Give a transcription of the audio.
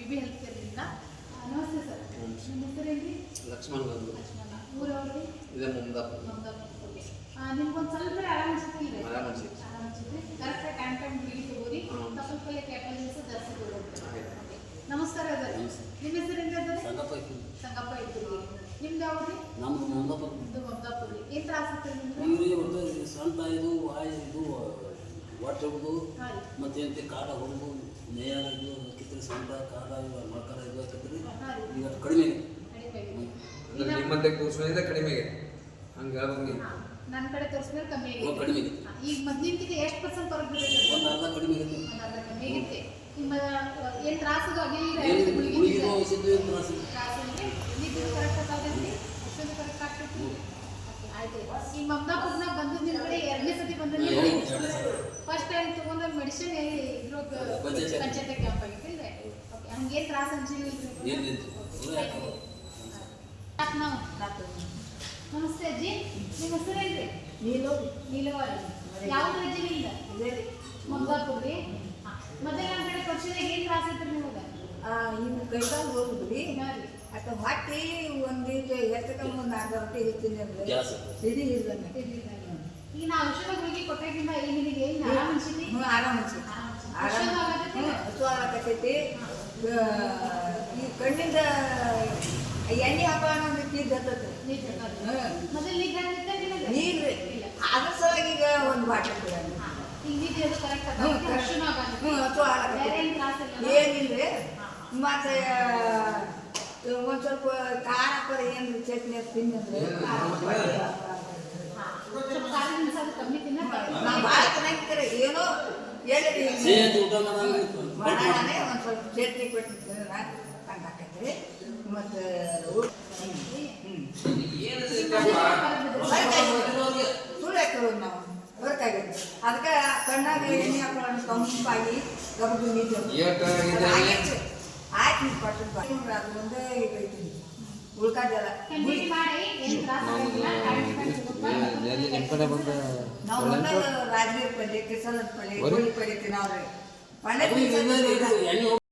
B health ಕೇರ್ದಿಂದ. ನಮಸ್ತೆ sir, ನಿಮ್ಮ ಹೆಸರೇನು? ಲಕ್ಷ್ಮಣ್ ಗಂಗು. ಲಕ್ಷ್ಮಣ. ಊರವ್ರಿಗೆ? ಇದೆ ಮಮದಾಪುರ. ಮಮದಾಪುರ. ನಿಮ್ಗೊಂದು ಸ್ವಲ್ಪ ಆರಾಮ ಅನ್ಸುತ್ತಿಲ್ಲ? ಆರಾಮ ಅನ್ಸುತ್ತೆ. ಆರಾಮ ಅನ್ಸುತ್ತೆ. ಕರೆಕ್ಟಾಗಿ ಟೈಮ್ ಗುಳಿಗೆ ತಗೋರಿ. ತಪ್ಪಲ್ಪಲ್ಲೆ ಕ್ಯಾಪಲ್ ದಿವಸ ಧರಿಸಿಕೊಳ್ಳಿ. ನಮಸ್ಕಾರ ಅದ. ನಿಮ್ಮ ಹೆಸರೇನು ಅದ? ಸಂಗಪ್ಪ ಇತ್ತು. ನಿಮ್ದು ಯಾವ್ದು? ನಮ್ದು ಮಮದಾಪುರ. ಇದು ಮಮದಾಪುರ. ಏನು ತ್ರಾಸ ಆಗ್ತದೆ ನಿಮ್ಗೆ? ಇವ್ರಿಗೆ ಸಣ್ಣ ಇದು ವಾಯು ಇದು ಹೊಟ್ಟೆ ಹೊಡೆದು ಮತ್ತೆ ಕಾಡ ಹೊಡೆದು ನೇಯಾರ ಇದು ಹಾಕಿದ್ರೆ ಸಣ್ಣ ಕಾಡ ಇವ ಮಳ್ಕರ ಇದು ಹಾಕಿದ್ರೆ ಈಗ ಕಡಿಮೆ ನಿಮ್ಮಂತೆ ತೋರಿಸೋದ್ರಿಂದ ಕಡಿಮೆಗೆ ಹಂಗೆ ಹೇಳ್ಬಂಗೆ ನನ್ನ ಕಡೆ ತೋರಿಸಿದ್ರೆ ಕಮ್ಮಿ ಕಡಿಮೆ ಈಗ ಮೊದಲಿಂದ ಎಷ್ಟು ಪರ್ಸೆಂಟ್ ಹೊರಗೆ ಬರುತ್ತೆ? ಒಂದು ಅರ್ಧ ಕಡಿಮೆ ಒಂದು ಅರ್ಧ ಕಮ್ಮಿ ಆಗಿರುತ್ತೆ. ನಿಮ್ಮ ಏನು ತ್ರಾಸದು ಆಗಿಲ್ಲ? ಕರೆಕ್ಟ್ ಆಗಿ ಅಷ್ಟೊಂದು ಕರೆಕ್ಟ್ ಆಗ್ತೈತಿ. ಆಯ್ತು. ಈ ಮಮದಾಪುರ್ನಾಗ ಬಂದು ನಿಮ್ಮ ಕಡೆ 2ನೇ ಸತಿ ಬಂದಲ್ಲಿ ಫಸ್ಟ್ ಟೈಮ್ ತೊಗೊಂಡ ಮೆಡಿಸಿನ್ ಇದ್ರ ಪಂಚಾಯತ್ ಕ್ಯಾಂಪ್ ಆಗಿತ್ತು ಇದೆ. ಓಕೆ, ಹಂಗೇನು ತ್ರಾಸ ಅನ್ಸಿಲ್ಲ? ನಮಸ್ತೆ ಅಜ್ಜಿ, ನಿಮ್ಮ ಹೆಸರೇನ್ರಿ? ನೀಲವಾರಿ. ಯಾವ್ದು ಅಜ್ಜಿ ನಿಮ್ದು? ಮಮದಾಪುರ ರೀ. ಮತ್ತೆ ನಮ್ಮ ಕಡೆ ಪಕ್ಷದಾಗ ಏನು ತ್ರಾಸ ಐತ್ರಿ ನಿಮಗೆ? ಇವು ಕೈಕಾಲು ಹೋಗುದ್ರಿ ಅಥವಾ ಹೊಟ್ಟಿ ಒಂದು ಹೆಚ್ಚಕಮ್ಮ ಒಂದು 4 ರೊಟ್ಟಿ ಹೆಚ್ಚಿನ ಸಿಡಿ ಇರ್ದಂಗೆ. ಈಗ ನಾ ಔಷಧ ಗುಳಿಗೆ ಕೊಟ್ಟಾಗಿಂದ ನಿನಗೆ ಆರಾಮ ಅನ್ಸಿತಿ? ಆರಾಮ ಅನ್ಸುತ್ತೆ. ಹಸು ಆಗತೈತಿ. ಈ ಕಣ್ಣಿಂದ ಎಣ್ಣೆ ಹಾಕೋಣ ನಿಂತು ಹತ್ತತ್ತೆ. ಮೊದಲು ನೀರು ಅದ್ರ ಸಲುವಾಗಿ ಈಗ ಒಂದು ಬಾಟಲ್ ಕೂಡ ಏನಿಲ್ರಿ. ಮತ್ತೆ ಒಂದು ಸ್ವಲ್ಪ ಖಾರ ಹಾಕೋದು ಏನು ಚಟ್ನಿ ತಿನ್ನಂದ್ರೆ ನಾವು ಭಾಳ ಚೆನ್ನಾಗಿರ್ತಾರೆ. ಏನೋ ಹೇಳಿರಿ ಮಾಡೋಣನೇ ಒಂದು ಸ್ವಲ್ಪ ಚಟ್ನಿ ಕೊಟ್ಟಿದ್ದು ಹಾಕೈತ್ರಿ. ಮತ್ತು ಸುಳ್ಳು ಹಾಕೋದು ನಾವು ಹೊರಕಾಗಿದ್ದು ಅದಕ್ಕೆ ಕಣ್ಣಾಗ ಎಣ್ಣೆ ಹಾಕೊಳ್ಳೋಣ ತಂಪಾಗಿ ಗಬದು ನಿಂತು ಆಯ್ತು ನೀವು ಕೊಟ್ಟು ಅದು ಒಂದೇ ಇದೈತಿ ಉಳ್ಕಾದೆಲ್ಲ ನಾವು ರಾಜಗೀರ ಪಲ್ಯ ಕಿಸಲದ ಪಲ್ಯ ಗೋಳಿ ಪಲ್ಯ ತಿನ್ನೋರಿ ಪಲ್ಯ